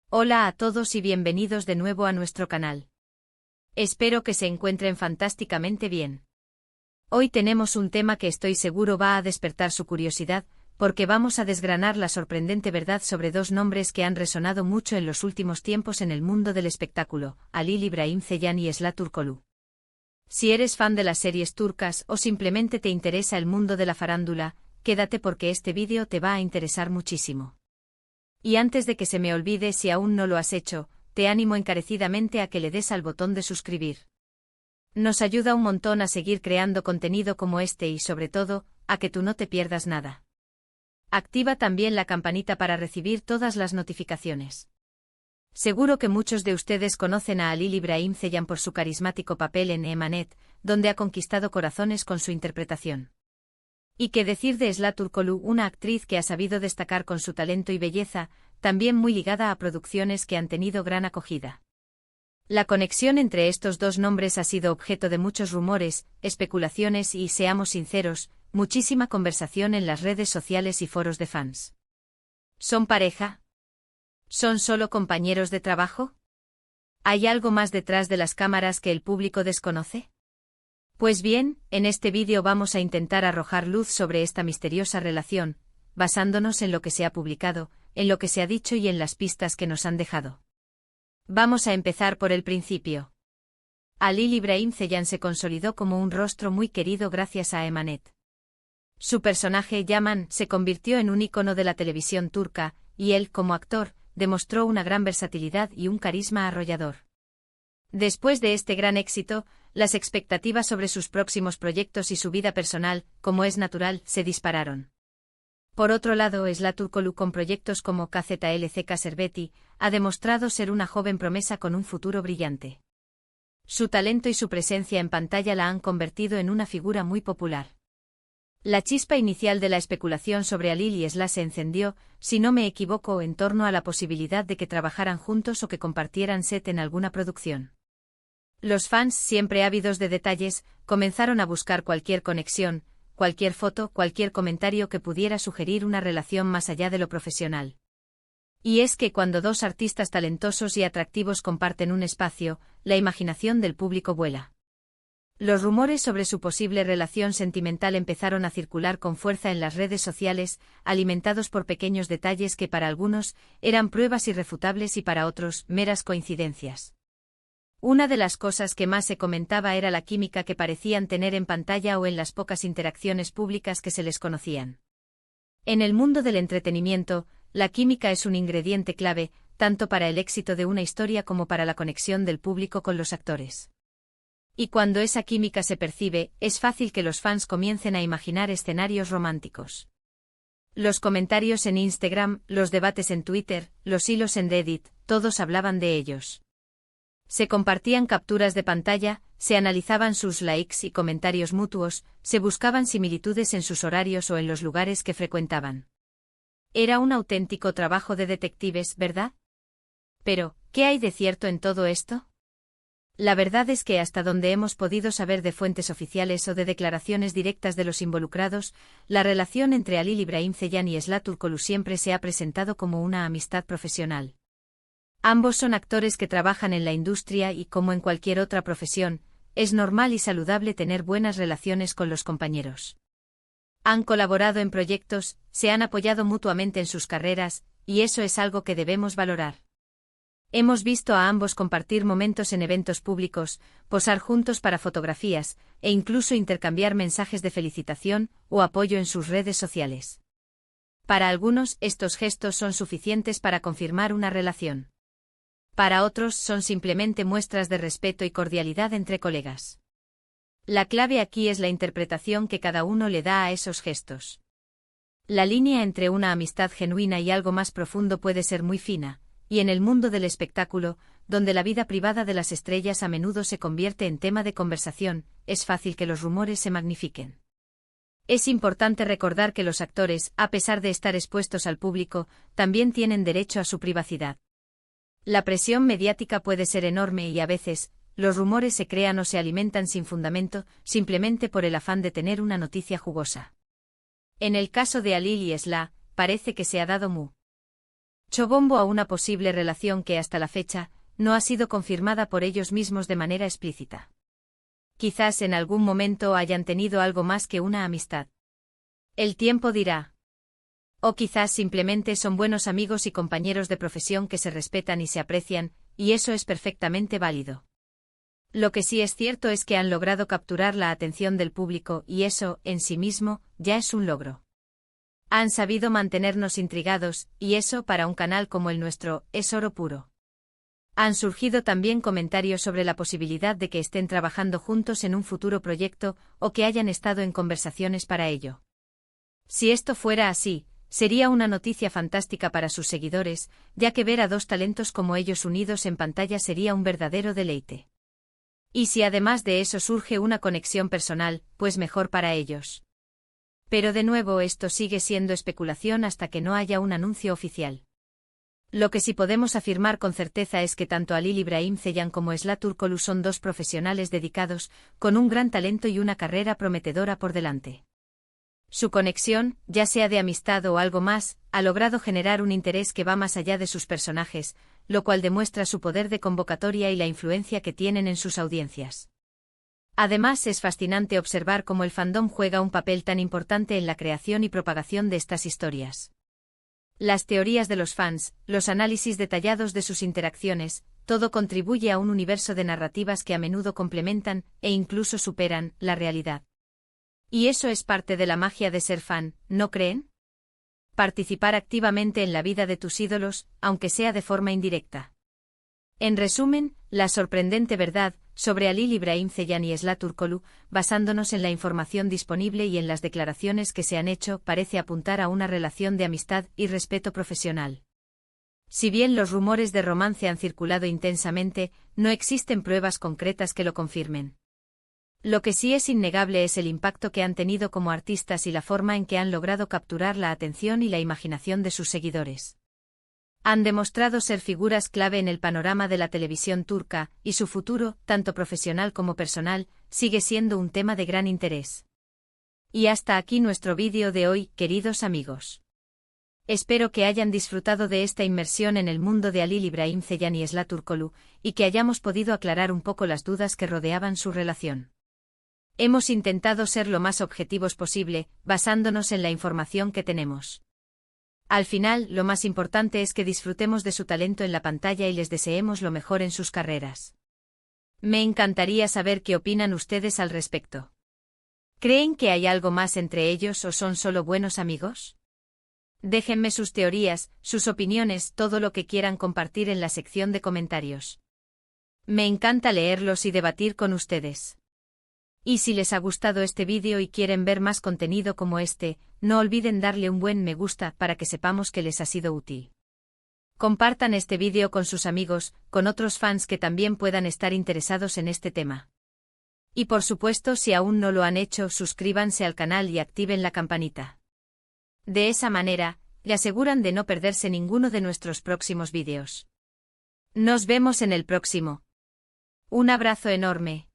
Hola a todos y bienvenidos de nuevo a nuestro canal. Espero que se encuentren fantásticamente bien. Hoy tenemos un tema que estoy seguro va a despertar su curiosidad, porque vamos a desgranar la sorprendente verdad sobre dos nombres que han resonado mucho en los últimos tiempos en el mundo del espectáculo, Halil İbrahim Ceylan y Esla Turkoglu. Si eres fan de las series turcas o simplemente te interesa el mundo de la farándula, quédate porque este vídeo te va a interesar muchísimo. Y antes de que se me olvide, si aún no lo has hecho, te animo encarecidamente a que le des al botón de suscribir. Nos ayuda un montón a seguir creando contenido como este y sobre todo, a que tú no te pierdas nada. Activa también la campanita para recibir todas las notificaciones. Seguro que muchos de ustedes conocen a Halil İbrahim Ceylan por su carismático papel en Emanet, donde ha conquistado corazones con su interpretación. Y qué decir de Esla Turkoglu, una actriz que ha sabido destacar con su talento y belleza, también muy ligada a producciones que han tenido gran acogida. La conexión entre estos dos nombres ha sido objeto de muchos rumores, especulaciones y, seamos sinceros, muchísima conversación en las redes sociales y foros de fans. ¿Son pareja? ¿Son solo compañeros de trabajo? ¿Hay algo más detrás de las cámaras que el público desconoce? Pues bien, en este vídeo vamos a intentar arrojar luz sobre esta misteriosa relación, basándonos en lo que se ha publicado, en lo que se ha dicho y en las pistas que nos han dejado. Vamos a empezar por el principio. Halil İbrahim Ceylan se consolidó como un rostro muy querido gracias a Emanet. Su personaje Yaman se convirtió en un ícono de la televisión turca, y él, como actor, demostró una gran versatilidad y un carisma arrollador. Después de este gran éxito, las expectativas sobre sus próximos proyectos y su vida personal, como es natural, se dispararon. Por otro lado, Esla Turkoglu, con proyectos como KZLCK Serveti, ha demostrado ser una joven promesa con un futuro brillante. Su talento y su presencia en pantalla la han convertido en una figura muy popular. La chispa inicial de la especulación sobre Halil y Esla se encendió, si no me equivoco, en torno a la posibilidad de que trabajaran juntos o que compartieran set en alguna producción. Los fans, siempre ávidos de detalles, comenzaron a buscar cualquier conexión, cualquier foto, cualquier comentario que pudiera sugerir una relación más allá de lo profesional. Y es que cuando dos artistas talentosos y atractivos comparten un espacio, la imaginación del público vuela. Los rumores sobre su posible relación sentimental empezaron a circular con fuerza en las redes sociales, alimentados por pequeños detalles que para algunos eran pruebas irrefutables y para otros meras coincidencias. Una de las cosas que más se comentaba era la química que parecían tener en pantalla o en las pocas interacciones públicas que se les conocían. En el mundo del entretenimiento, la química es un ingrediente clave, tanto para el éxito de una historia como para la conexión del público con los actores. Y cuando esa química se percibe, es fácil que los fans comiencen a imaginar escenarios románticos. Los comentarios en Instagram, los debates en Twitter, los hilos en Reddit, todos hablaban de ellos. Se compartían capturas de pantalla, se analizaban sus likes y comentarios mutuos, se buscaban similitudes en sus horarios o en los lugares que frecuentaban. Era un auténtico trabajo de detectives, ¿verdad? Pero, ¿qué hay de cierto en todo esto? La verdad es que hasta donde hemos podido saber de fuentes oficiales o de declaraciones directas de los involucrados, la relación entre Halil İbrahim Ceylan y Esla Turkoglu siempre se ha presentado como una amistad profesional. Ambos son actores que trabajan en la industria y, como en cualquier otra profesión, es normal y saludable tener buenas relaciones con los compañeros. Han colaborado en proyectos, se han apoyado mutuamente en sus carreras, y eso es algo que debemos valorar. Hemos visto a ambos compartir momentos en eventos públicos, posar juntos para fotografías, e incluso intercambiar mensajes de felicitación o apoyo en sus redes sociales. Para algunos, estos gestos son suficientes para confirmar una relación. Para otros son simplemente muestras de respeto y cordialidad entre colegas. La clave aquí es la interpretación que cada uno le da a esos gestos. La línea entre una amistad genuina y algo más profundo puede ser muy fina, y en el mundo del espectáculo, donde la vida privada de las estrellas a menudo se convierte en tema de conversación, es fácil que los rumores se magnifiquen. Es importante recordar que los actores, a pesar de estar expuestos al público, también tienen derecho a su privacidad. La presión mediática puede ser enorme y a veces, los rumores se crean o se alimentan sin fundamento, simplemente por el afán de tener una noticia jugosa. En el caso de Halil y Esla, parece que se ha dado echó bombo a una posible relación que hasta la fecha no ha sido confirmada por ellos mismos de manera explícita. Quizás en algún momento hayan tenido algo más que una amistad. El tiempo dirá. O quizás simplemente son buenos amigos y compañeros de profesión que se respetan y se aprecian, y eso es perfectamente válido. Lo que sí es cierto es que han logrado capturar la atención del público y eso, en sí mismo, ya es un logro. Han sabido mantenernos intrigados, y eso para un canal como el nuestro, es oro puro. Han surgido también comentarios sobre la posibilidad de que estén trabajando juntos en un futuro proyecto o que hayan estado en conversaciones para ello. Si esto fuera así, sería una noticia fantástica para sus seguidores, ya que ver a dos talentos como ellos unidos en pantalla sería un verdadero deleite. Y si además de eso surge una conexión personal, pues mejor para ellos. Pero de nuevo esto sigue siendo especulación hasta que no haya un anuncio oficial. Lo que sí podemos afirmar con certeza es que tanto Halil İbrahim Ceylan como Esra Turkoglu son dos profesionales dedicados, con un gran talento y una carrera prometedora por delante. Su conexión, ya sea de amistad o algo más, ha logrado generar un interés que va más allá de sus personajes, lo cual demuestra su poder de convocatoria y la influencia que tienen en sus audiencias. Además, es fascinante observar cómo el fandom juega un papel tan importante en la creación y propagación de estas historias. Las teorías de los fans, los análisis detallados de sus interacciones, todo contribuye a un universo de narrativas que a menudo complementan, e incluso superan, la realidad. Y eso es parte de la magia de ser fan, ¿no creen? Participar activamente en la vida de tus ídolos, aunque sea de forma indirecta. En resumen, la sorprendente verdad sobre Halil İbrahim Ceylan y Esra Turkoglu, basándonos en la información disponible y en las declaraciones que se han hecho, parece apuntar a una relación de amistad y respeto profesional. Si bien los rumores de romance han circulado intensamente, no existen pruebas concretas que lo confirmen. Lo que sí es innegable es el impacto que han tenido como artistas y la forma en que han logrado capturar la atención y la imaginación de sus seguidores. Han demostrado ser figuras clave en el panorama de la televisión turca, y su futuro, tanto profesional como personal, sigue siendo un tema de gran interés. Y hasta aquí nuestro vídeo de hoy, queridos amigos. Espero que hayan disfrutado de esta inmersión en el mundo de Halil İbrahim Ceylan y Esra Turkoglu, y que hayamos podido aclarar un poco las dudas que rodeaban su relación. Hemos intentado ser lo más objetivos posible, basándonos en la información que tenemos. Al final, lo más importante es que disfrutemos de su talento en la pantalla y les deseemos lo mejor en sus carreras. Me encantaría saber qué opinan ustedes al respecto. ¿Creen que hay algo más entre ellos o son solo buenos amigos? Déjenme sus teorías, sus opiniones, todo lo que quieran compartir en la sección de comentarios. Me encanta leerlos y debatir con ustedes. Y si les ha gustado este vídeo y quieren ver más contenido como este, no olviden darle un buen me gusta para que sepamos que les ha sido útil. Compartan este vídeo con sus amigos, con otros fans que también puedan estar interesados en este tema. Y por supuesto, si aún no lo han hecho, suscríbanse al canal y activen la campanita. De esa manera, le aseguran de no perderse ninguno de nuestros próximos vídeos. Nos vemos en el próximo. Un abrazo enorme.